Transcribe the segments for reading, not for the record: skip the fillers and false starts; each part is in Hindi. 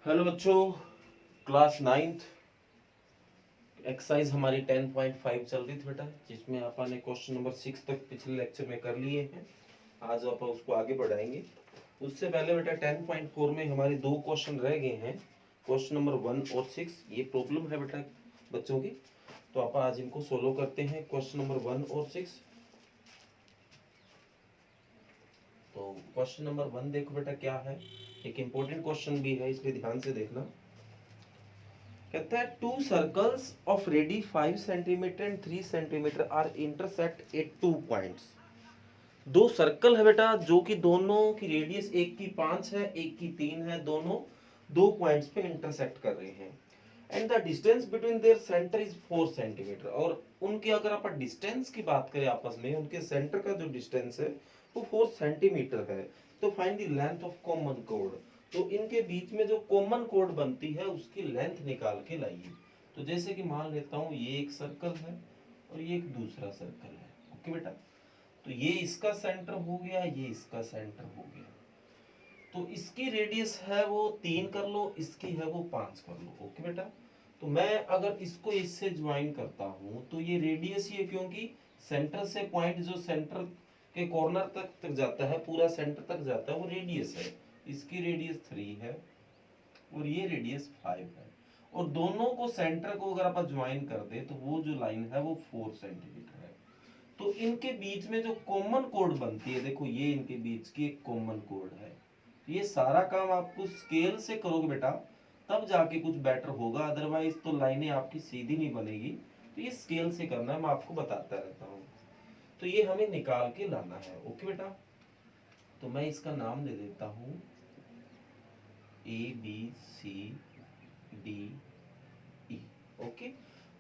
हेलो बच्चों, क्लास नाइन्थ एक्सरसाइज हमारी 10.5 चल रही थी बेटा, जिसमें अपन ने क्वेश्चन नंबर 6 तक पिछले लेक्चर में कर लिए हैं। आज अपन उसको आगे बढ़ाएंगे। उससे पहले बेटा 10.4 में हमारे दो क्वेश्चन रह गए हैं, क्वेश्चन नंबर 1 और 6। ये प्रॉब्लम है बेटा बच्चों की, तो अपन आज इनको सोल्व करते हैं। क्वेश्चन नंबर 1 और 6। तो क्वेश्चन नंबर 1 देखो बेटा क्या है, एक इंपॉर्टेंट क्वेश्चन भी है, इसलिए ध्यान से देखना। कहता है two circles of radii 5 centimetre and 3 centimetre are intersect at 2 points. दो सर्कल है बेटा जो कि दोनों की रेडियस, एक की 5 है एक की 3 है, दोनों दो पॉइंट्स पे इंटरसेक्ट कर रहे हैं। And the distance between their centre is 4 centimetre. और उनकी अगर आप डिस्टेंस की बात करें आपस में, उनके सेंटर का जो डिस्टेंस है वो 4 सेंटीमीटर है। तो find the length of common code. तो इनके बीच में जो कॉमन कोड बनती है उसकी लेंथ निकाल के लाइए। तो जैसे कि मान लेता हूँ ये एक सर्कल है और ये एक दूसरा सर्कल है। ओके बेटा, तो ये इसका सेंटर हो गया, ये इसका सेंटर हो गया। तो इसकी रेडियस है वो 3 कर लो, इसकी है वो 5 कर लो। ओके बेटा, तो मैं अगर इसको इससे ज्वाइन करता हूं तो ये रेडियस ही है, क्योंकि सेंटर से पॉइंट जो सेंटर के कॉर्नर तक जाता है, पूरा सेंटर तक जाता है, वो रेडियस है। इसकी रेडियस 3 है और ये रेडियस 5 है। और दोनों को सेंटर को अगर आप ज्वाइन कर दे तो वो जो लाइन है वो 4 सेंटीमीटर है। तो इनके बीच में जो कॉमन कोड बनती है, देखो ये इनके बीच की एक कॉमन कोड है। ये सारा काम आपको स्केल से करोगे बेटा, तब जाके कुछ बेटर होगा, अदरवाइज तो लाइनें आपकी सीधी नहीं बनेगी। तो ये स्केल से करना है, मैं आपको बताता रहता हूँ। तो ये हमें निकाल के लाना है। ओके बेटा, तो मैं इसका नाम दे देता हूँ ABCDE। ओके,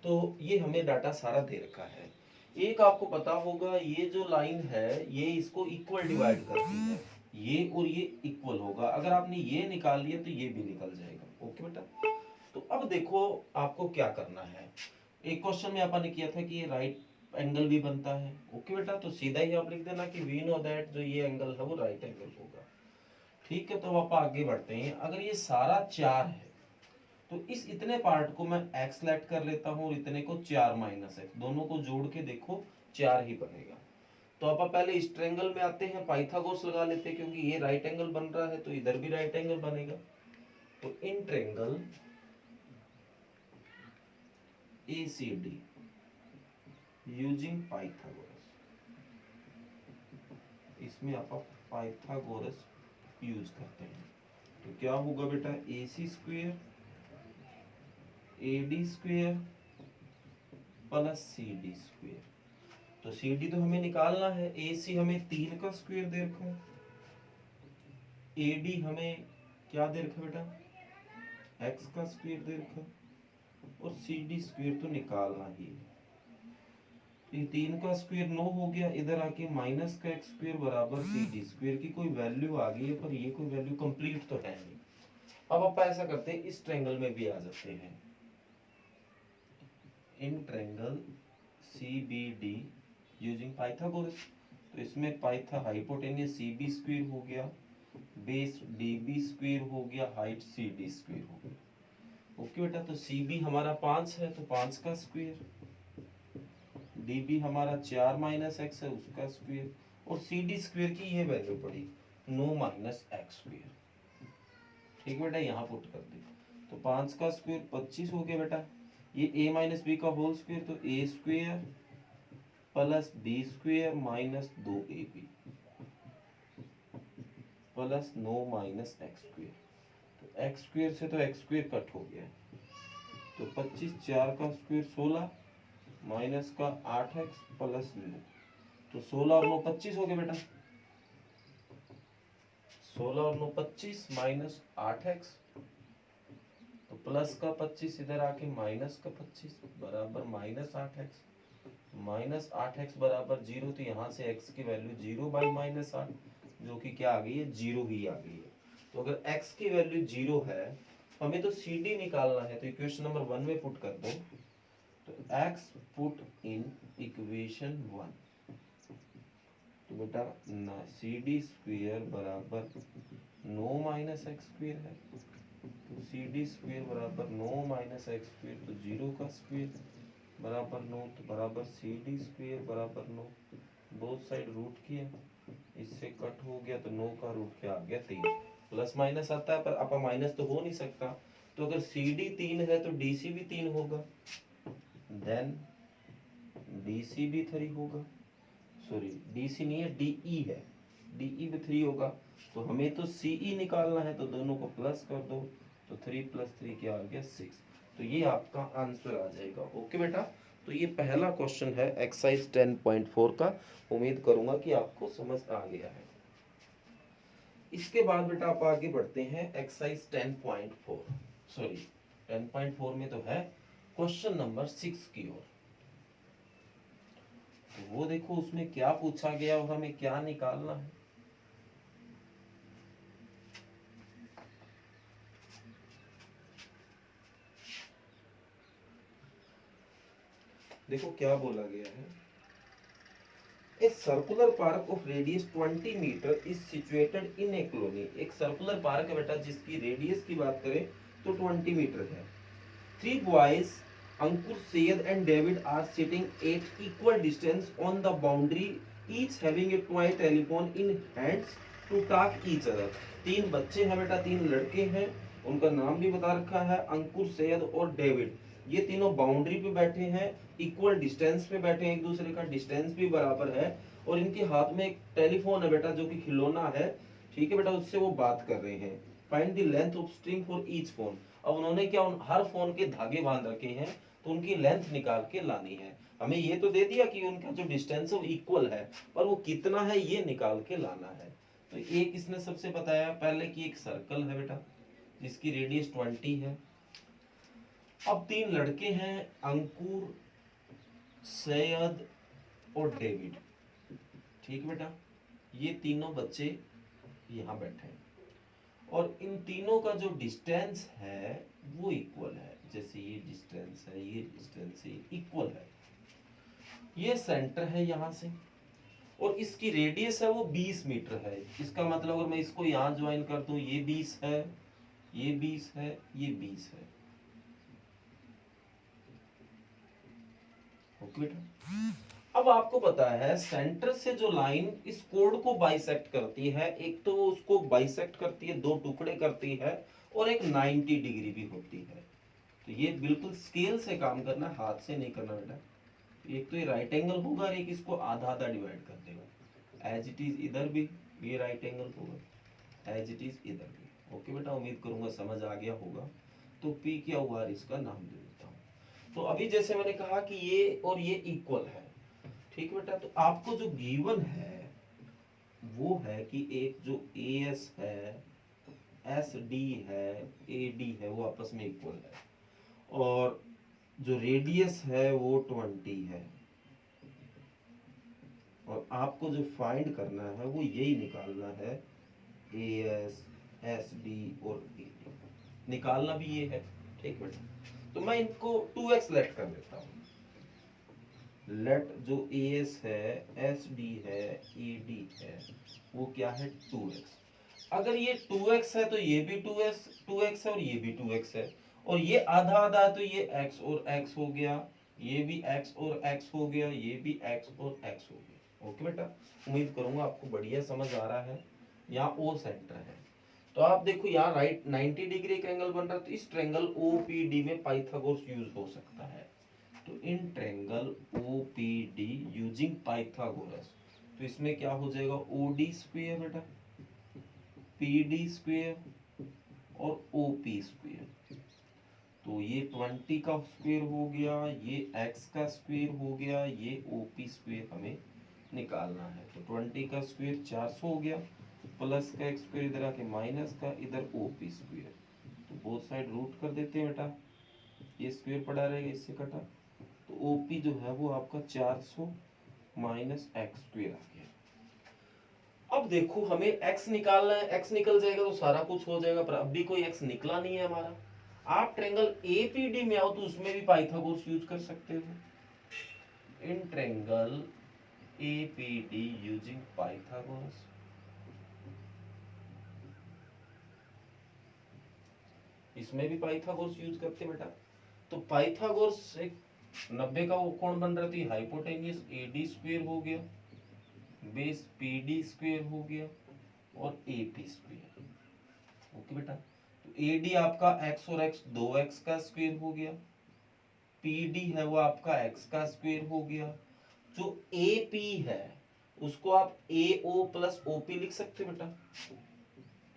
तो ये हमें डाटा सारा दे रखा है। एक आपको पता होगा, ये जो लाइन है ये इसको इक्वल डिवाइड करती है, ये और ये इक्वल होगा। अगर आपने ये निकाल लिया तो ये भी निकल जाएगा। ओके बेटा, तो अब देखो आपको क्या करना है। एक क्वेश्चन में अपन ने किया था कि ये राइट एंगल भी बनता है। ओके बेटा, तो सीधा ही आप लिख देना कि वी नो दैट जो ये एंगल है वो राइट एंगल होगा। ठीक है, तो आप आगे बढ़ते हैं। अगर ये सारा 4 है तो इस इतने पार्ट को मैं x लेट कर लेता हूँ और इतने को 4 माइनस एक्स, दोनों को जोड़ के देखो 4 ही बनेगा। तो आप पहले इस ट्रायंगल में आते हैं, पाइथागोरस लगा लेते हैं, क्योंकि ये राइट एंगल बन रहा है तो इधर भी राइट एंगल बनेगा। तो in triangle ACD using Pythagoras, इसमें आप पाइथागोरस यूज करते हैं। तो क्या होगा बेटा, AC square AD square plus CD square. तो CD तो हमें निकालना है, AC हमें 3 का स्क्वायर दे रखा है, AD हमें क्या दे रखा बेटा, x का स्क्वायर दे रखा, और CD स्क्वायर तो निकालना ही है। ये 3 का स्क्वायर 9 हो गया, इधर आके माइनस का x स्क्वायर बराबर CD स्क्वायर की कोई वैल्यू आ गई है, पर ये कोई वैल्यू कंप्लीट तो है नहीं। अब आप ऐसा करते हैं, इस ट्रायंगल में भी आ जाते हैं। In triangle CBD using Pythagoras, तो इसमें पाइथा हाइपोटेन्यूस CB स्क्वायर हो गया, बेस DB स्क्वायर हो गया, हाइट CD स्क्वायर हो गया। ओके बेटा, तो CB हमारा 5 है तो 5 का स्क्वायर, DB हमारा 4 माइनस एक्स है उसका स्क्वायर, और CD स्क्वायर की ये वैल्यू पड़ी 9 माइनस एक्स स्क्वायर। ठीक बेटा, यहाँ पुट कर दी। तो 5 का स्क्वायर 25 हो गया बेटा, ये a माइनस बी का होल स्क्वायर, तो a square plus b square minus 2ab plus 9 minus x square. तो एक्स स्क्वायर से तो एक्स स्क्वायर कट हो गया, तो 25 4 का स्क्वायर 16 माइनस का 8x प्लस 9, तो 16 और 9 25 हो गया बेटा। 16 और 9 25 माइनस 8x, तो प्लस का 25 इधर आके माइनस का 25 बराबर माइनस 8x, माइनस 8x बराबर 0। तो यहाँ से x की वैल्यू 0 बाई माइनस 8, जो कि क्या आ गई है, 0 ही आ गई है। तो अगर x की वैल्यू 0 है, हमें तो CD निकालना है, तो इक्वेशन नंबर 1 में पुट कर दो। तो x पुट इन इक्वेशन 1, तो बेटा CD स्क्वायर बराबर 9 माइनस एक्स स्क्वायर है, तो सी डी स्क्वेयर बराबर 9 माइनस एक्स स्क्वेयर, तो 0 का स्क्वेयर बराबर 9, तो बराबर सी डी स्क्वेयर बराबर 9। बोथ साइड रूट किया, इससे कट हो गया, तो 9 का रूट क्या आ गया 3। प्लस माइनस आता है पर अपा माइनस तो हो नहीं सकता, तो अगर सी डी 3 है तो डी सी भी 3 होगा, देन डी सी भी 3 होगा, सॉरी डी सी नहीं है, डी ई है, डी ई भी 3 होगा। तो हमें तो सी ई निकालना है, तो दोनों को प्लस कर दो, तो 3 + 3 क्या आ गया 6। तो ये आपका आंसर आ जाएगा। ओके बेटा, तो ये पहला क्वेश्चन है एक्सरसाइज 10.4 का। उम्मीद करूंगा कि आपको समझ आ गया है। इसके बाद बेटा आप आगे बढ़ते हैं एक्सरसाइज 10.4, सॉरी 10.4 में तो है क्वेश्चन नंबर 6 की ओर। तो वो देखो उसमें क्या पूछा गया और हमें क्या निकालना है। देखो क्या बोला गया है, a circular park of radius 20 metre is situated in a colony. एक सर्कुलर पार्क है बेटा जिसकी रेडियस की बात करें तो 20 मीटर है। 3 boys Ankur, Syed and David are sitting at equal distance on the boundary, each having a toy telephone in hands to talk each other. 3 बच्चे हैं बेटा, 3 लड़के हैं, उनका नाम भी बता रखा है अंकुर, सैयद और डेविड। ये तीनों बाउंड्री पे बैठे हैं, इक्वल डिस्टेंस पे बैठे हैं, एक दूसरे का डिस्टेंस भी बराबर है, और इनके हाथ में एक टेलीफोन है बेटा जो कि खिलौना है, ठीक है बेटा, उससे वो बात कर रहे हैं। Find the length of string for each phone. अब उन्होंने क्या हर फोन के धागे बांध रखे हैं, तो उनकी लेंथ निकाल के लानी है। हमें ये तो दे दिया कि उनका जो डिस्टेंस है वो इक्वल है, पर वो कितना है ये निकाल के लाना है। तो एक इसने सबसे बताया पहले कि एक सर्कल है बेटा जिसकी रेडियस 20 है। अब 3 लड़के हैं अंकुर, सैयद और डेविड, ठीक बेटा, ये तीनों बच्चे यहाँ बैठे हैं और इन तीनों का जो डिस्टेंस है वो इक्वल है। जैसे ये डिस्टेंस है, ये डिस्टेंस है, इक्वल है। ये सेंटर है यहाँ से और इसकी रेडियस है वो 20 मीटर है। इसका मतलब अगर मैं इसको यहाँ ज्वाइन कर दूं, ये 20 है, ये 20 है, ये 20 है। ओके बेटा, अब आपको पता है सेंटर से जो लाइन इस कोड को बाइसेक्ट करती है, एक तो वो उसको बाइसेक्ट करती है, 2 टुकड़े करती है, और एक 90 डिग्री भी होती है। तो ये बिल्कुल स्केल से काम करना, हाथ से नहीं करना बेटा। एक तो ये राइट एंगल होगा और एक इसको आधा आधा डिवाइड कर देगा। एज इट इज इधर भी ये राइट एंगल होगा, एज इट इज इधर भी। ओके बेटा, उम्मीद करूंगा समझ आ गया होगा। तो पी क्या हुआ, इसका नाम दे देता हूँ। तो अभी जैसे मैंने कहा कि ये और ये इक्वल है, ठीक बेटा। तो आपको जो गिवन है वो है कि एक जो ए एस है, एस डी है, ए डी है, वो आपस में इक्वल है, और जो रेडियस है वो 20 है, और आपको जो फाइंड करना है वो यही निकालना है, ए एस, एस डी और ए डी निकालना भी ये है, ठीक बेटा। तो मैं इनको 2x लेट कर देता हूँ। लेट जो ए एस है, एस डी है, ए डी है, वो क्या है 2x। अगर ये 2x है तो ये भी 2x है और ये भी 2x है, और ये आधा आधा है तो ये x और x हो गया, ये भी x और x हो गया, ये भी x और x हो गया। ओके बेटा, उम्मीद करूंगा आपको बढ़िया समझ आ रहा है। यहाँ ओ सेंटर है, तो आप देखो यहाँ राइट 90 डिग्री का एंगल बन रहा है, तो इस ट्रायंगल ओपीडी में पाइथागोरस यूज हो सकता है। तो in triangle OPD using Pythagoras, तो इसमें क्या हो जाएगा, ओडी स्क्वायर बेटा, पीडी स्क्वायर और ओपी स्क्वायर। तो ये 20 का स्क्वायर हो गया, ये x का स्क्वायर हो गया, ये ओपी स्क्वायर हमें निकालना है। तो 20 का स्क्वायर 400 हो गया, प्लस का स्क्वायर इधर आके माइनस का, इधर ओपी स्क्वायर। तो बोथ साइड रूट कर देते हैं बेटा, ये स्क्वायर पड़ा रहेगा, इससे कटा, तो ओपी जो है वो आपका 400 माइनस एक्स स्क्वायर आ गया। अब देखो हमें x निकालना है, x निकल जाएगा तो सारा कुछ हो जाएगा, पर अब भी कोई x निकला नहीं है हमारा। आप ट्रायंगल एपीडी में आओ तो उसमें भी पाइथागोरस यूज कर सकते हो। In triangle APD using Pythagoras, इसमें भी पाइथागोरस यूज करते बेटा। तो पाइथागोरस से 90 का वो कोण बन रहा थी हाइपोटेनियस AD स्क्वायर हो गया, बेस PD स्क्वायर हो गया और AP स्क्वायर। ओके बेटा, तो AD आपका x और x 2x का स्क्वायर हो गया, PD है वो आपका x का स्क्वायर हो गया, जो AP है उसको आप AO प्लस OP लिख सकते बेटा,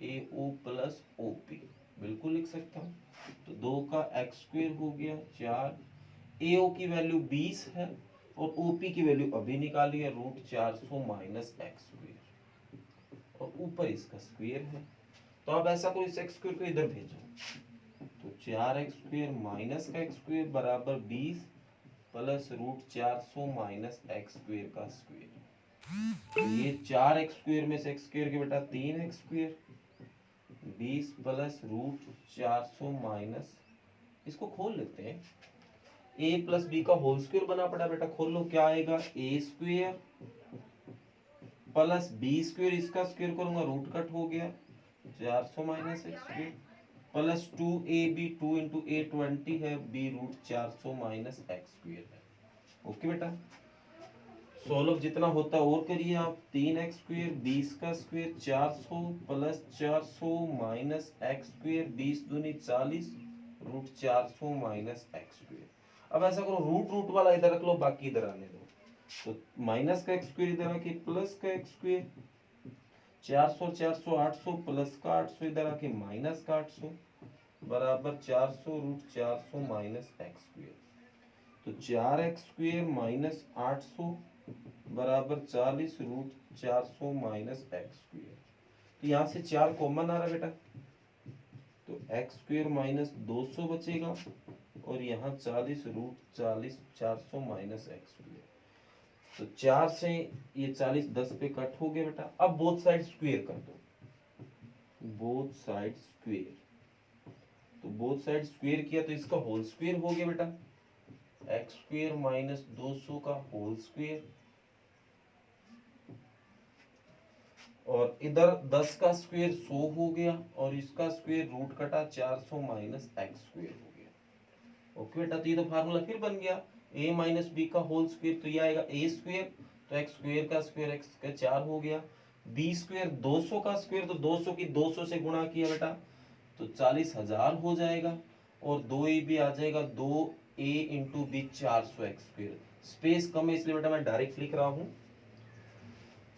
AO प्लस OP बिल्कुल लिख सकता हूँ। तो 2 का x स्क्वायर हो गया 4, AO की वैल्यू 20 है और OP की वैल्यू अभी निकाली है √400 माइनस x स्क्वायर और ऊपर इसका स्क्वायर है। तो अब ऐसा करो इस x स्क्वायर को इधर भेजो, तो 4x स्क्वायर माइनस का x स्क्वायर बराबर 20 प्लस √400 माइनस x स्क्वायर का स्क्वायर। तो ये 4x स्क्वायर में से x स्क्वायर के बेटा 3x स्क्वायर 20 प्लस √400 माइनस, इसको खोल लेते हैं, a प्लस बी का होल स्क्वायर बना पड़ा बेटा, खोल लो क्या आएगा a square plus b square, इसका स्क्वायर करूंगा रूट कट हो गया 400 minus x square plus 2ab 2 into a 20 है, b √400 माइनस x स्क्वायर है। ओके बेटा, सोल्व जितना होता और करिए आप, 3x स्क्वायर 20 का square 400 plus 400 minus x square 20 दूनी 40 √400 माइनस x स्क्वायर। अब ऐसा करो रूट रूट वाला इधर रख लो, बाकी इधर आने दो, तो माइनस का x स्क्वायर इधर आके प्लस का x स्क्वायर 400 400 800 प्लस का 800 इधर आके माइनस का 800 बराबर 400 √400 माइनस x स्क्वायर। तो 4x स्क्वायर माइनस 800 बराबर 40 √400 माइनस x स्क्वायर। तो यहाँ से 4 कॉमन आ रहा बेटा, तो x स्क्वायर माइनस 200 बचेगा और यहाँ 40 √40 400 माइनस x स्क्वायर। तो 4 से ये 40 10 पे कट हो गया बेटा। अब बोथ साइड स्क्वायर कर दो, बोथ साइड स्क्वायर, तो बोथ साइड स्क्वायर किया तो इसका होल स्क्वायर हो गया बेटा, x स्क्वायर माइनस 200 का होल स्क्वायर और इधर 10 का स्क्वायर 100 हो गया और इसका स्क्वायर रूट कटा 400 माइनस x स्क्वायर हो गया। ओके बेटा, तो ये तो फार्मूला फिर बन गया a माइनस बी का होल स्क्वायर, तो ये आएगा a स्क्वायर, तो x स्क्वायर का स्क्वायर x का 4 हो गया, b स्क्वायर 200 का स्क्वायर, तो 200 की 200 से गुणा किया बेटा तो 40,000 हो जाएगा और 2ab आ जाएगा 2a into B 400 x square. Space कम है इसलिए बेटा मैं डायरेक्ट लिख रहा हूँ।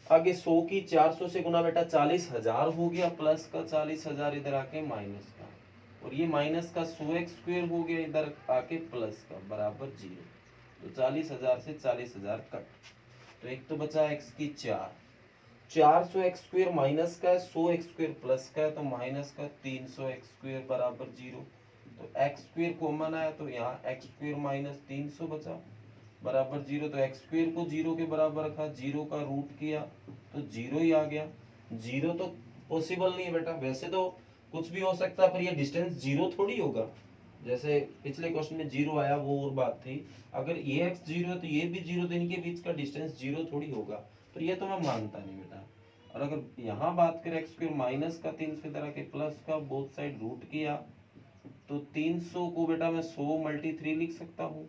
आगे 100 की 400 से गुणा बेटा 40,000 हो गया, प्लस का 40,000 इधर आके माइनस का, और ये माइनस का 100x स्क्वायर हो गया इधर आके प्लस का बराबर 0। तो 40,000 से 40,000 कट, तो एक तो बचा x की 400x स्क्वायर माइनस का है, 100x स्क्वायर प्लस का है, तो माइनस का 300x स्क्वायर बराबर 0। तो x स्क्वायर कॉमन आया तो यहाँ x स्क्वायर माइनस 300 बचा बराबर 0। तो x स्क्वायर को 0 के बराबर रखा, 0 का रूट किया तो 0 ही आ गया। 0 तो पॉसिबल नहीं है बेटा, वैसे तो कुछ भी हो सकता है पर ये डिस्टेंस 0 थोड़ी होगा। जैसे पिछले क्वेश्चन में 0 आया वो और बात थी, अगर ये x 0 है तो ये भी 0, तो इनके बीच का डिस्टेंस 0 थोड़ी होगा, पर ये तो मैं मानता नहीं बेटा। और अगर यहाँ बात करें x स्क्वायर माइनस का 300 तरह के प्लस का, बोथ साइड रूट किया तो 300 को बेटा मैं 100 मल्टी 3 लिख सकता हूँ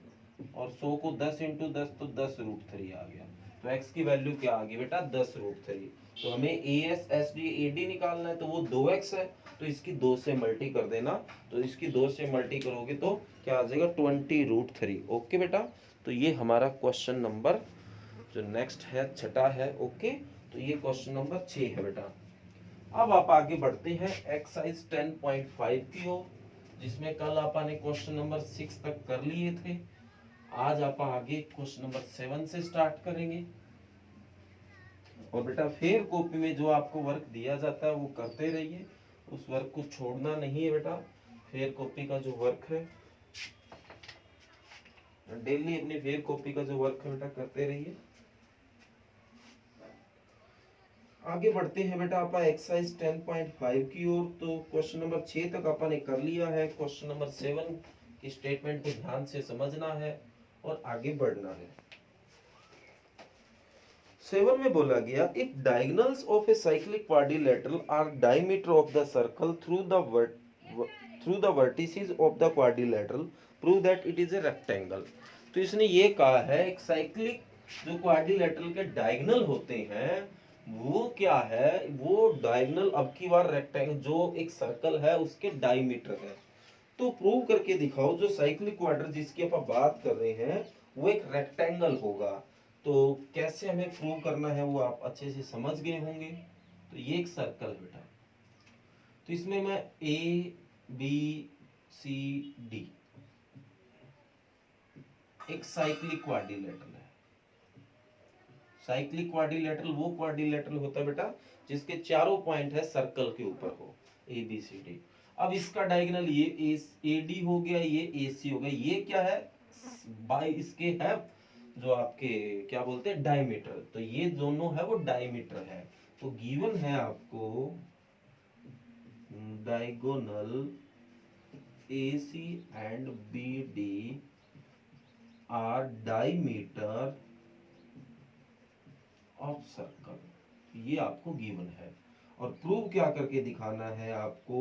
और 100 को 10 इंटू 10 तो 10√3 आ गया। तो x की वैल्यू क्या आ गई बेटा 10√3। तो हमें AS SD AD निकालना है, तो वो 2x है तो इसकी 2 से मल्टी कर देना, तो इसकी 2 से मल्टी करोगे तो क्या आ जाएगा 20√3। ओके बेटा, तो ये हमारा क्वेश्चन नंबर जो नेक्स्ट है छठा है। ओके, तो ये क्वेश्चन नंबर 6 है बेटा। अब आप आगे बढ़ते हैं एक्सरसाइज 10.5 की ओर, जिसमें कल आपने क्वेश्चन नंबर 6 तक कर लिए थे। आज आप आगे क्वेश्चन नंबर 7 से स्टार्ट करेंगे। और बेटा फिर कॉपी में जो आपको वर्क दिया जाता है वो करते रहिए, उस वर्क को छोड़ना नहीं है बेटा। फेयर कॉपी का जो वर्क है डेली अपनी फेयर कॉपी का जो वर्क है बेटा करते रहिए। आगे बढ़ते हैं बेटा आप एक्सरसाइज 10.5 की ओर। तो क्वेश्चन नंबर 6 तक आपने कर लिया है, क्वेश्चन नंबर 7 की स्टेटमेंट को ध्यान से समझना है और आगे बढ़ना है। 7 में बोला गया if diagonals of a cyclic quadrilateral are diameter of the circle through the through the vertices of the quadrilateral prove that it is a rectangle. तो इसने ये कहा है एक साइक्लिक जो क्वाड्रिलेटरल के डायगोनल होते हैं वो क्या है, वो डायगोनल अब की बार रेक्टेंगल जो एक सर्कल है उसके डायमीटर है। तो प्रूव करके दिखाओ जो साइक्लिक क्वाड्र जिसकी आप बात कर रहे हैं वो एक रेक्टेंगल होगा। तो कैसे हमें प्रूव करना है वो आप अच्छे से समझ गए होंगे। तो ये एक सर्कल है बेटा, तो इसमें मैं ए बी सी डी एक साइक्लिक क्वाड्रिलेटरल है। साइक्लिक क्वाड्रिलेटरल वो क्वाड्रिलेटरल होता है बेटा जिसके चारों पॉइंट है सर्कल के ऊपर हो, ए बी सी डी। अब इसका डायगोनल ये ए डी हो गया, ये ए सी हो गया, ये क्या है बाई इसके है जो आपके क्या बोलते हैं डायमीटर। तो ये दोनों है वो डायमीटर है। तो गिवन है आपको diagonal A C and B D are diameter of circle, ये आपको गिवन है। और प्रूव क्या करके दिखाना है आपको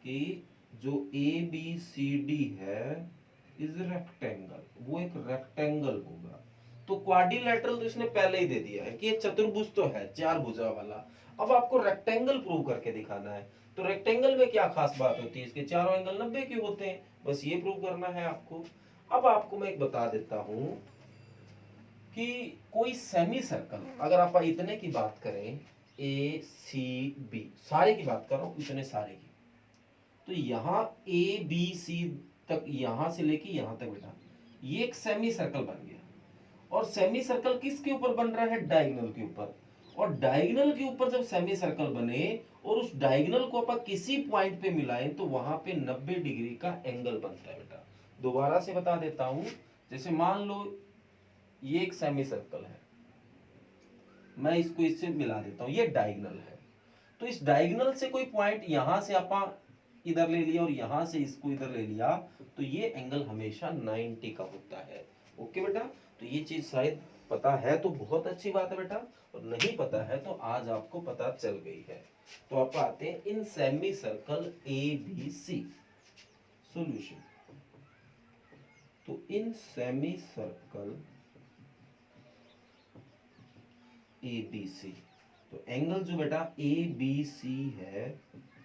कि जो ए बी सी डी है इज रेक्टेंगल, वो एक रेक्टेंगल होगा। तो क्वाड्रिलेटरल तो इसने पहले ही दे दिया है कि ये चतुर्भुज तो है चार भुजा वाला। अब आपको रेक्टेंगल प्रूव करके दिखाना है। तो रेक्टेंगल में क्या खास बात होती है, इसके चारों एंगल 90 के होते हैं, बस ये प्रूव करना है आपको। अब आपको मैं एक बता देता हूं कि कोई सेमी सर्कल अगर आप इतने की बात करें ए सी बी सारे की बात कर रहा हूं, इतने सारे की, तो यहाँ ए बी सी तक यहां से लेके यहां तक बेटा ये एक सेमी सर्कल बन गया। और सेमी सर्कल किसके ऊपर बन रहा है, डायगोनल के ऊपर। और डायगोनल के ऊपर जब सेमी सर्कल बने और उस डायगोनल को अपन किसी पॉइंट पे मिलाएं तो वहां पे 90 डिग्री का एंगल बनता है बेटा। दोबारा से बता देता हूं, जैसे मान लो ये एक सेमी सर्कल है, मैं इसको इससे मिला देता हूं, ये डायगोनल है। तो इस डायगोनल से कोई पॉइंट यहां से अपन इधर ले लिया और यहां से इसको इधर ले लिया तो ये एंगल हमेशा 90 का होता है। ओके बेटा, तो ये चीज शायद पता है तो बहुत अच्छी बात है बेटा, और नहीं पता है तो आज आपको पता चल गई है। तो आप आते हैं in semi circle A B C solution. तो in semi circle A B C, तो एंगल जो बेटा ए बी सी है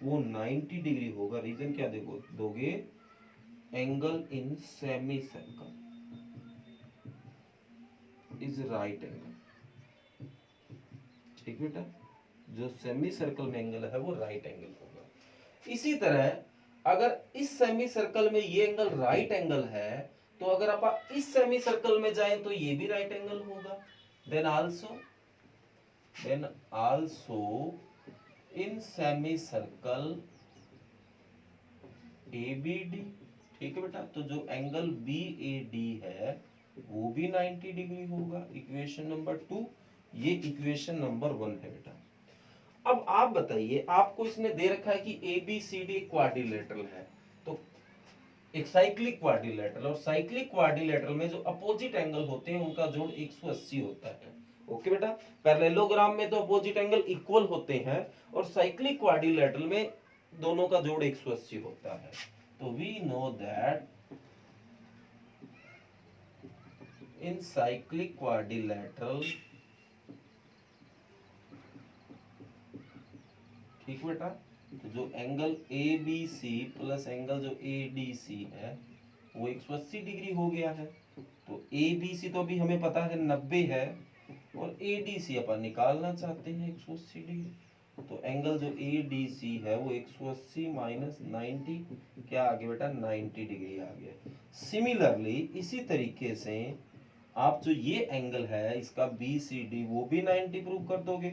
वो 90 डिग्री होगा। रीजन क्या देखो दोगे, angle in semi circle is right angle. ठीक बेटा, जो सेमी सर्कल में एंगल है वो राइट एंगल होगा। इसी तरह अगर इस सेमी सर्कल में ये एंगल राइट एंगल है तो अगर आप इस सेमी सर्कल में जाएं तो ये भी राइट एंगल होगा। Then also in semi circle ABD। ठीक है बेटा, तो जो एंगल BAD है वो भी 90 डिग्री होगा। इक्वेशन नंबर 2, ये इक्वेशन नंबर 1 है बेटा। अब आप बताइए, आपको इसने दे रखा है कि ABCD क्वाड्रिलेटरल है, तो एक साइक्लिक क्वाड्रिलेटरल, और साइक्लिक क्वाड्रिलेटरल में जो अपोजिट एंगल होते हैं उनका जोड़ 180 होता है। ओके बेटा, पैरेललोग्राम में तो अपोजिट एंगल इक्वल होते हैं और साइक्लिक क्वाड्रिलेटरल में दोनों का जोड़ 180 होता है। तो we know that in cyclic quadrilateral, ठीक बेटा, तो जो एंगल ABC प्लस एंगल जो ADC है वो 180 डिग्री हो गया है। तो ABC तो अभी हमें पता है 90 है और ADC अपन निकालना चाहते हैं 180 डिग्री। तो एंगल जो ADC है वो 180 माइनस 90 क्या आ गया बेटा, 90 डिग्री आ गया। सिमिलरली इसी तरीके से आप जो ये एंगल है इसका BCD वो भी 90 प्रूव कर दोगे।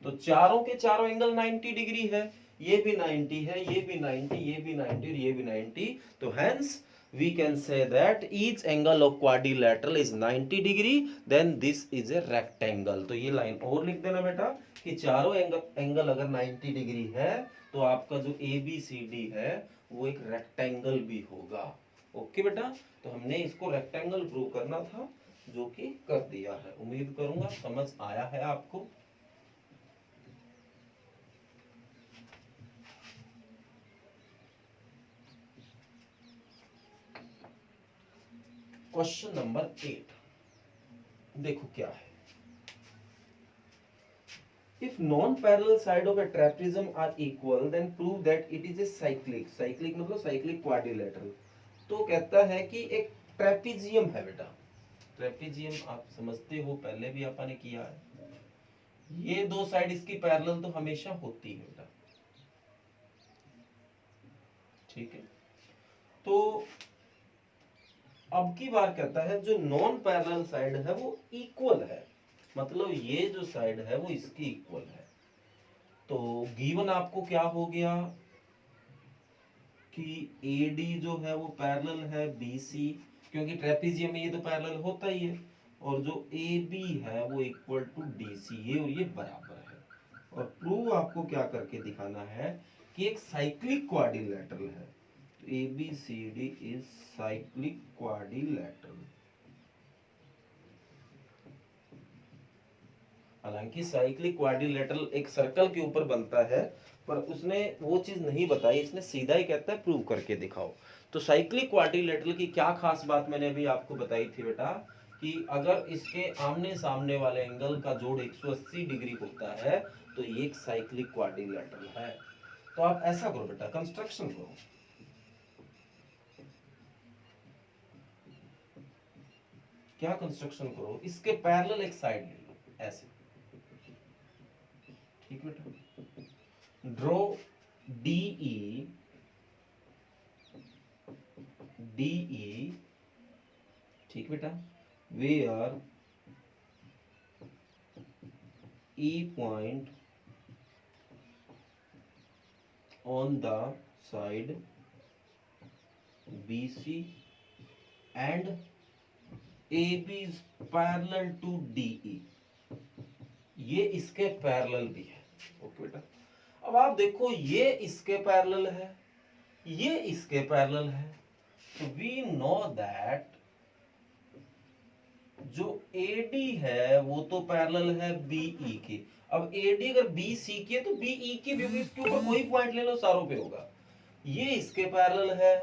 तो चारों के चारों एंगल 90 डिग्री है, ये भी 90 है, ये भी 90, ये भी 90 और ये भी 90। तो hence we can say that each angle of quadrilateral is 90 degree, then this is a rectangle। तो ये लाइन और लिख देना बेटा कि चारों एंगल अगर 90 डिग्री है तो आपका जो ABCD है वो एक रेक्टेंगल भी होगा। ओके बेटा, तो हमने इसको रेक्टेंगल प्रूव करना था जो कि कर दिया है। उम्मीद करूंगा समझ आया है आपको। क्वेश्चन नंबर 8 देखो क्या है। If non-parallel side of a trapezium are equal, then prove that it is a cyclic. cyclic मतलब cyclic quadrilateral। तो कहता है कि एक ट्रेपीजियम है बेटा, ट्रेपीजियम आप समझते हो, पहले भी आपने किया है। ये दो साइड इसकी पैरेलल तो हमेशा होती है बेटा, ठीक है। तो अब की बार कहता है जो नॉन पैरेलल साइड है वो इक्वल है, मतलब ये जो साइड है वो इसकी इक्वल है। तो गिवन आपको क्या हो गया कि AD जो है वो पैरेलल है BC, क्योंकि ट्रेपीजियम में ये तो पैरेलल होता ही है, और जो AB है वो इक्वल टू DC, ये और ये बराबर है। और प्रूव आपको क्या करके दिखाना है कि एक साइक्लिक क्वाड्रिलेटरल है। ABCD is cyclic quadrilateral. हालांकि साइक्लिक क्वाड्रिलेटरल एक सर्कल के ऊपर बनता है, पर उसने वो चीज नहीं बताई, इसने सीधा ही कहता है प्रूव करके दिखाओ। तो साइक्लिक क्वाड्रिलेटरल की क्या खास बात मैंने अभी आपको बताई थी बेटा, कि अगर इसके आमने सामने वाले एंगल का जोड़ 180 डिग्री होता है तो ये एक साइक्लिक क्वाड्रिलेटरल है। तो आप ऐसा करो बेटा, कंस्ट्रक्शन करो। क्या कंस्ट्रक्शन करो, इसके पैरेलल एक साइड ले लो ऐसे, ठीक बेटा। ड्रॉ DE ठीक बेटा, where E point on the side BC and AB is parallel to DE। ये इसके पैरेलल भी है, ओके बेटा। अब आप देखो ये इसके पैरेलल है, ये इसके पैरेलल है, तो वी नो दैट जो AD है वो तो पैरेलल है BE के। अब AD अगर BC की है तो BE की भी होगी, इसके ऊपर कोई पॉइंट ले लो सारों पे होगा। ये इसके पैरेलल है,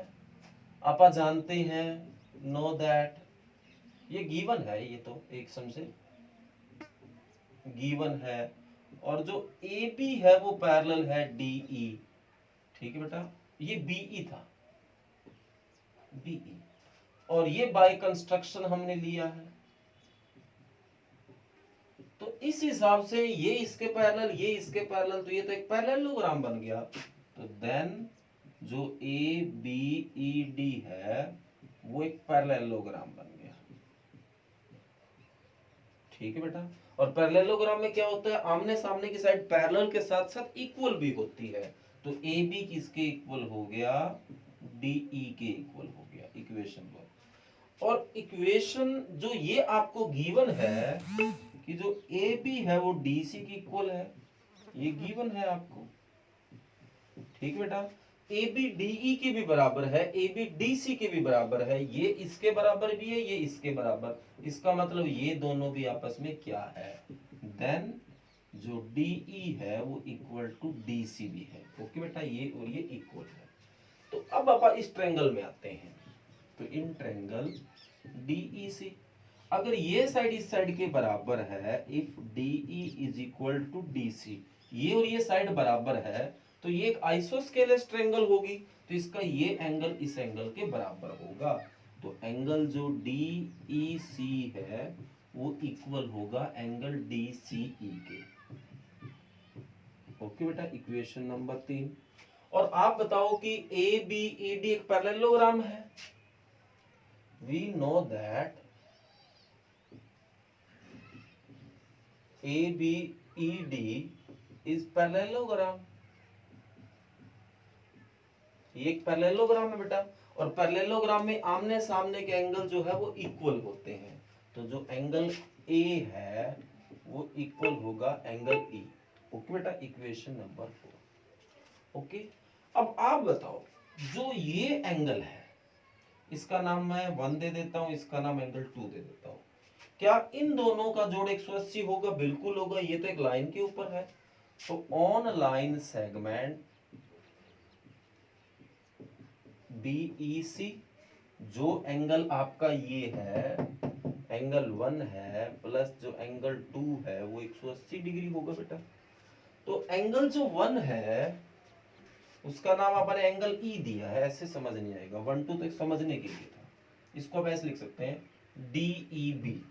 आप जानते हैं, नो दैट ये गिवन है, ये तो एक सम से गिवन है। और जो AB है वो पैरेलल है DE, ठीक है बेटा। ये BE था, BE, और ये बाय कंस्ट्रक्शन हमने लिया है। तो इस हिसाब से ये इसके पैरेलल, ये इसके पैरेलल, तो ये तो एक पैरेललोग्राम बन गया। तो देन जो ABED है वो एक पैरेललोग्राम बन गया, ठीक है बेटा। और पैरेललोग्राम में क्या होता है, आमने सामने की साइड पैरेलल के साथ साथ इक्वल भी होती है। तो AB किसके इक्वल हो गया, DE के इक्वल हो गया, इक्वेशन 1। और इक्वेशन जो ये आपको गिवन है कि जो AB है वो DC की इक्वल है, ये गिवन है आपको, ठीक बेटा। AB DE के भी बराबर है, AB DC के भी बराबर है, ये इसके बराबर भी है, ये इसके बराबर। इसका मतलब ये दोनों भी आपस में क्या है, देन जो DE है वो इक्वल टू DC भी है, ओके बेटा। ये और ये इक्वल है। तो अब आप इस ट्रायंगल में आते हैं, तो इन ट्रायंगल DEC, अगर ये साइड इस साइड के बराबर है, if DE is equal to DC, ये और ये साइड बराबर है, तो ये एक आइसोस्केलेस ट्रायंगल होगी, तो इसका ये एंगल इस एंगल के बराबर होगा। तो एंगल जो DEC है वो इक्वल होगा एंगल DCE के, ओके बेटा। Equation number 3। और आप बताओ कि ABED एक पैरेललोग्राम है, we know that ABED is parallelogram, ये एक पैरेललोग्राम है बेटा। और पैरेललोग्राम में आमने सामने के एंगल जो है वो इक्वल होते हैं, तो जो एंगल A है वो इक्वल होगा एंगल E, ओके बेटा। Equation number 4, okay. अब आप बताओ जो ये एंगल है इसका नाम मैं 1 दे देता हूं, इसका नाम एंगल 2 दे देता हूं। क्या इन दोनों का जोड़ 180 होगा, बिल्कुल होगा, ये तो एक लाइन के ऊपर है। तो ऑन लाइन सेगमेंट BEC जो एंगल आपका ये है एंगल 1 है प्लस जो एंगल 2 है वो 180 डिग्री होगा बेटा। तो एंगल जो 1 है उसका नाम अपन एंगल ई दिया है, ऐसे समझ नहीं आएगा, 1 2 तक समझने के लिए था। इसको आप ऐसे लिख सकते हैं डी ई बी।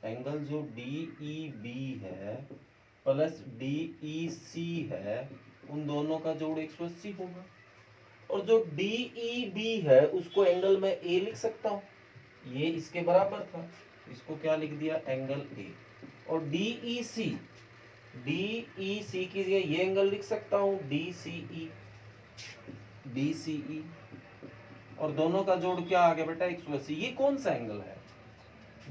एंगल जो डी ई बी है प्लस डी ई सी है उन दोनों का जोड़ 180 होगा। और जो डी ई बी है उसको एंगल में ए लिख सकता हूं, ये इसके बराबर था, इसको क्या लिख दिया एंगल ए। और डी ई सी की जगह ये एंगल लिख सकता हूं डी सी ई। और दोनों का जोड़ क्या आ गया बेटा 180। ये कौन सा एंगल है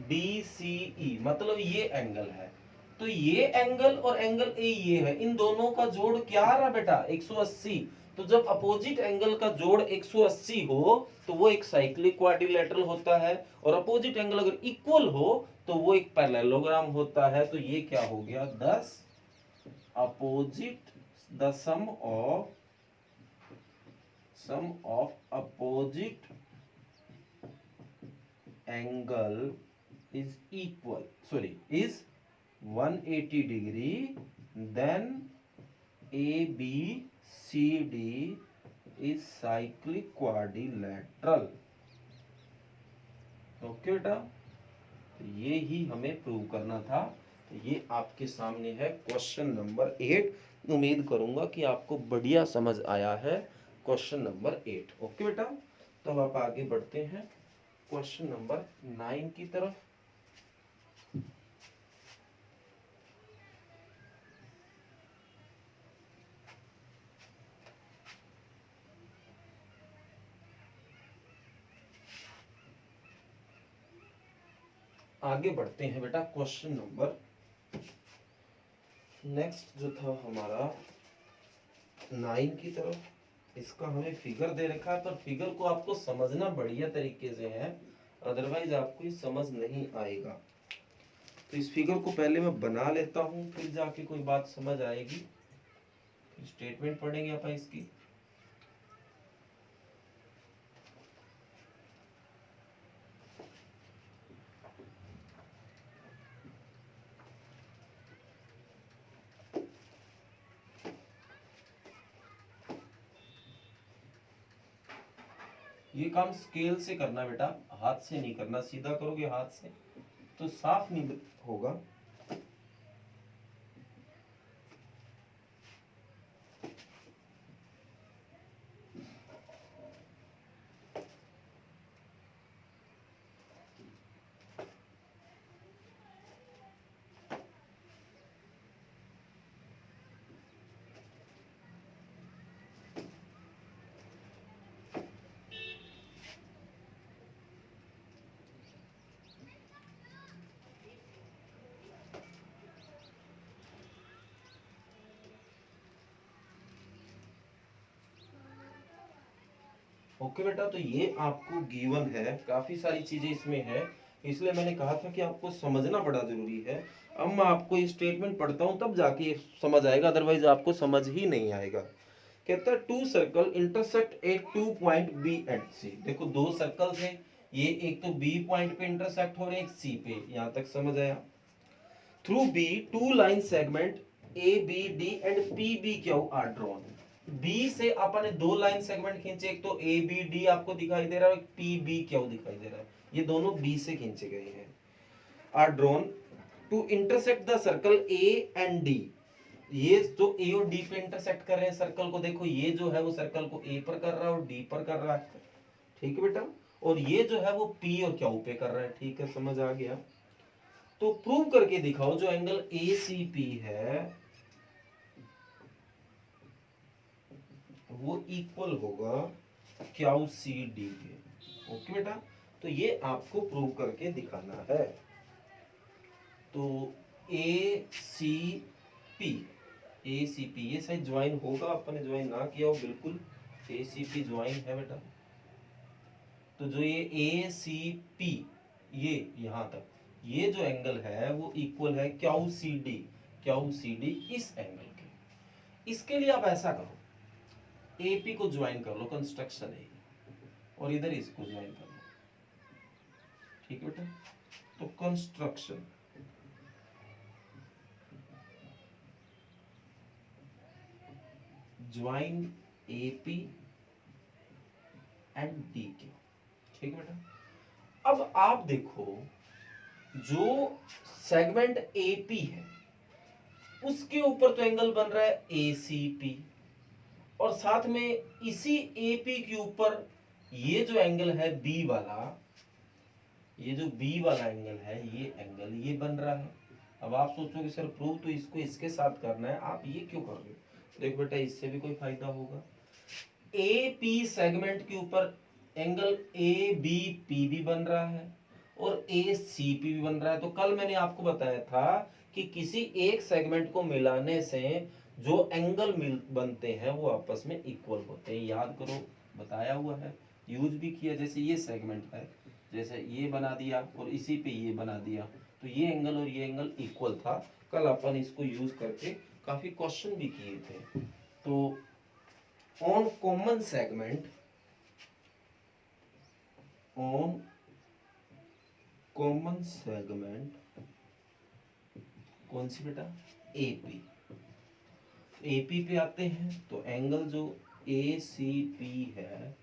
डी सी ई, मतलब ये एंगल है। तो ये एंगल और एंगल ए ये है, इन दोनों का जोड़ क्या आ रहा बेटा 180। तो जब अपोजिट एंगल का जोड़ 180 हो तो वो एक साइक्लिक क्वाड्रिलेटरल होता है, और अपोजिट एंगल अगर इक्वल हो तो वो एक पैरेललोग्राम होता है। तो ये क्या हो गया 10 opposite the sum of opposite angle is 180 degree, then ABCD is cyclic quadrilateral। Okay बेटा, तो ये ही हमें प्रूव करना था। तो ये आपके सामने है क्वेश्चन नंबर 8। उम्मीद करूंगा कि आपको बढ़िया समझ आया है क्वेश्चन नंबर 8। ओके बेटा, तो अब आप आगे बढ़ते हैं क्वेश्चन नंबर 9 की तरफ। आगे बढ़ते हैं बेटा क्वेश्चन नंबर नेक्स्ट जो था हमारा 9 की तरफ। इसका हमें फिगर दे रखा है, पर फिगर को आपको समझना बढ़िया तरीके से है, अदरवाइज आपको ये समझ नहीं आएगा। तो इस फिगर को पहले मैं बना लेता हूं, फिर जाके कोई बात समझ आएगी। स्टेटमेंट पढ़ेंगे अपन इसकी। ये काम स्केल से करना बेटा, हाथ से नहीं करना। सीधा करोगे हाथ से तो साफ नहीं होगा। ओके बेटा, तो ये आपको गिवन है, काफी सारी चीजें इसमें है, इसलिए मैंने कहा था कि आपको समझना बड़ा जरूरी है। अब मैं आपको ये स्टेटमेंट पढ़ता हूं तब जाके समझ आएगा, अदरवाइज आपको समझ ही नहीं आएगा। कहता है two circle intersect at 2 point B and C. देखो दो सर्कल्स हैं, ये एक तो बी पॉइंट पे इंटरसेक्ट हो रहे हैं, एक सी पे। यहां तक समझ आया। Through B two line segment A B D and P B Q are drawn. B से अपन ने दो लाइन सेगमेंट खींचे, एक तो ए बी डी आपको दिखाई दे रहा है, पी बी क्यू दिखाई दे रहा है। ये दोनों बी से खींचे गए हैं। Are drawn to intersect the circle A and D. ये जो ए और डी पे इंटरसेक्ट कर रहे हैं सर्कल को, देखो ये जो है वो सर्कल को ए पर कर रहा है और डी पर कर रहा है, ठीक है बेटा। और ये जो है वो पी और क्यू पे कर रहा है, ठीक है, समझ आ गया। तो प्रूव करके दिखाओ जो एंगल ए सी पी है वो इक्वल होगा क्यू सी डी के। ओके बेटा, तो ये आपको प्रूव करके दिखाना है। तो ए सी पी ये शायद ज्वाइन होगा, अपने ज्वाइन ना किया हो बिल्कुल। ए सी पी ज्वाइन है बेटा। तो जो ये ए सी पी ये यहां तक ये जो एंगल है वो इक्वल है क्यू सी डी इस एंगल के। इसके लिए आप ऐसा करो, एपी को ज्वाइन कर लो, कंस्ट्रक्शन है। और इधर इसको ज्वाइन कर लो। ठीक है बेटा, तो construction join AP and DQ। ठीक है बेटा, अब आप देखो जो सेगमेंट AP है उसके ऊपर तो एंगल बन रहा है ACP, और साथ में इसी AP के ऊपर ये जो एंगल है B वाला, ये जो B वाला एंगल है, ये एंगल ये बन रहा है। अब आप सोचोगे सर प्रूव तो इसको इसके साथ करना है, आप ये क्यों कर रहे हो? देखो बेटा, इससे भी कोई फायदा होगा। AP सेगमेंट के ऊपर एंगल ABP भी बन रहा है और ACP भी बन रहा है। तो कल मैंने आपको बताया था कि किसी एक सेगमेंट को मिलाने से जो एंगल बनते हैं वो आपस में इक्वल होते हैं। याद करो, बताया हुआ है, यूज भी किया। जैसे ये सेगमेंट है, जैसे ये बना दिया और इसी पे ये बना दिया, तो ये एंगल और ये एंगल इक्वल था। कल अपन इसको यूज करके काफी क्वेश्चन भी किए थे। तो on common segment, on common segment कौन सी बेटा? AP। AP पे आते हैं तो एंगल जो ACP है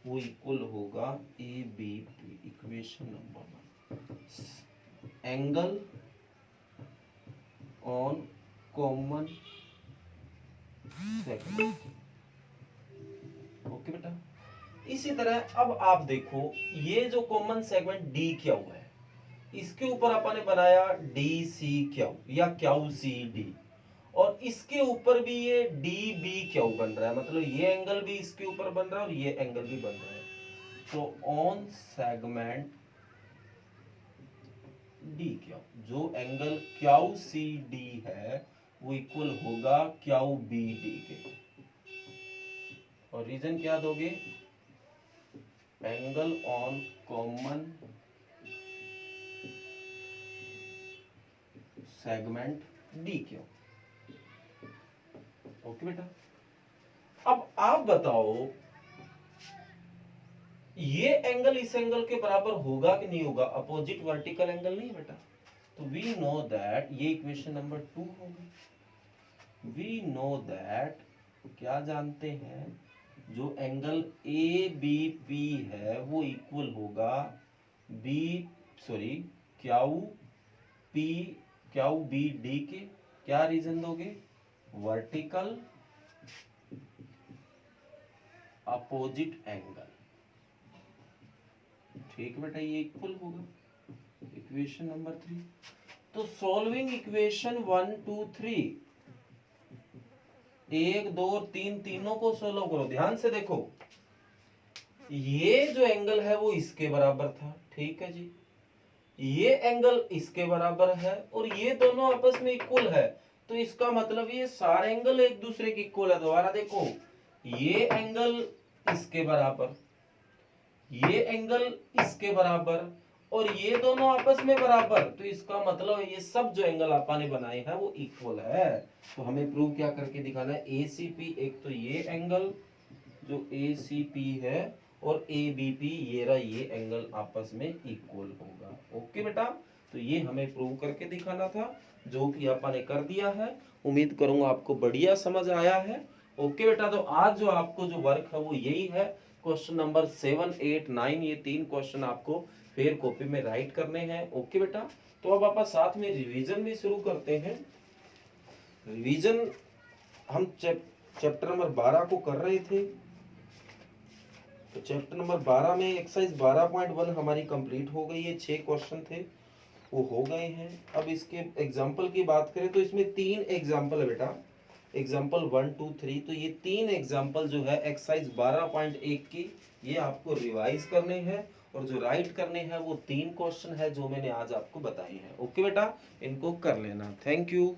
वो इक्वल होगा ABP। Equation number 1, angle on common segment. Okay बेटा, इसी तरह अब आप देखो ये जो कॉमन सेगमेंट D क्या हुआ है, इसके ऊपर अपन ने बनाया DCQ या QCD, और इसके ऊपर भी ये DBQ बन रहा है, मतलब ये एंगल भी इसके ऊपर बन रहा है और ये एंगल भी बन रहा है। तो ऑन सेगमेंट DQ जो एंगल QCD है वो इक्वल होगा QBD के। और रीजन क्या दोगे? Angle on common segment DQ। Okay बेटा, अब आप बताओ ये एंगल इस एंगल के बराबर होगा कि नहीं होगा? अपोजिट वर्टिकल एंगल नहीं बेटा। तो वी नो दैट ये इक्वेशन नंबर 2 होगी। वी नो दैट, क्या जानते हैं, जो एंगल ABP है वो इक्वल होगा QBD के। क्या रीजन दोगे? Vertical opposite angle. ठीक बेटा, ये इक्वल होगा इक्वेशन नंबर 3। तो सॉल्विंग इक्वेशन 1 2 3, 1 2 और 3 तीनों को सोल्व करो। ध्यान से देखो, ये जो एंगल है वो इसके बराबर था, ठीक है जी, ये एंगल इसके बराबर है और ये दोनों आपस में इक्वल है। तो इसका मतलब ये सारे एंगल एक दूसरे के इक्वल है। दोबारा देखो, ये एंगल इसके बराबर, ये एंगल इसके बराबर और ये दोनों आपस में बराबर, तो इसका मतलब ये सब जो एंगल आपा ने बनाए हैं वो इक्वल है। तो हमें प्रूव क्या करके दिखाना है? ACP, एक तो ये एंगल जो ACP है और ABP ये रहा, ये एंगल आपस में इक्वल होगा। ओके बेटा, तो ये हमें प्रूव करके दिखाना था, जो कि आपा ने कर दिया है। उम्मीद करूंगा आपको बढ़िया समझ आया है। ओके बेटा, तो आज जो आपको जो वर्क है वो यही है, क्वेश्चन नंबर 7 8 9, ये 3 क्वेश्चन आपको फिर कॉपी में राइट करने हैं। ओके बेटा, तो अब आप साथ में रिवीजन भी शुरू करते हैं। रिवीजन हम चैप्टर नंबर 12 को कर रहे थे। तो चैप्टर नंबर 12 में एक्सरसाइज 12.1 हमारी कंप्लीट हो गई है। 6 क्वेश्चन थे वो हो गए हैं। अब इसके एग्जाम्पल की बात करें तो इसमें 3 एग्जाम्पल है बेटा, एग्जाम्पल 1 2 3। तो ये 3 एग्जाम्पल जो है एक्सरसाइज 12.1 की, ये आपको रिवाइज करने हैं और जो राइट करने हैं वो 3 क्वेश्चन है जो मैंने आज आपको बताए हैं। ओके बेटा, इनको कर लेना। Thank you.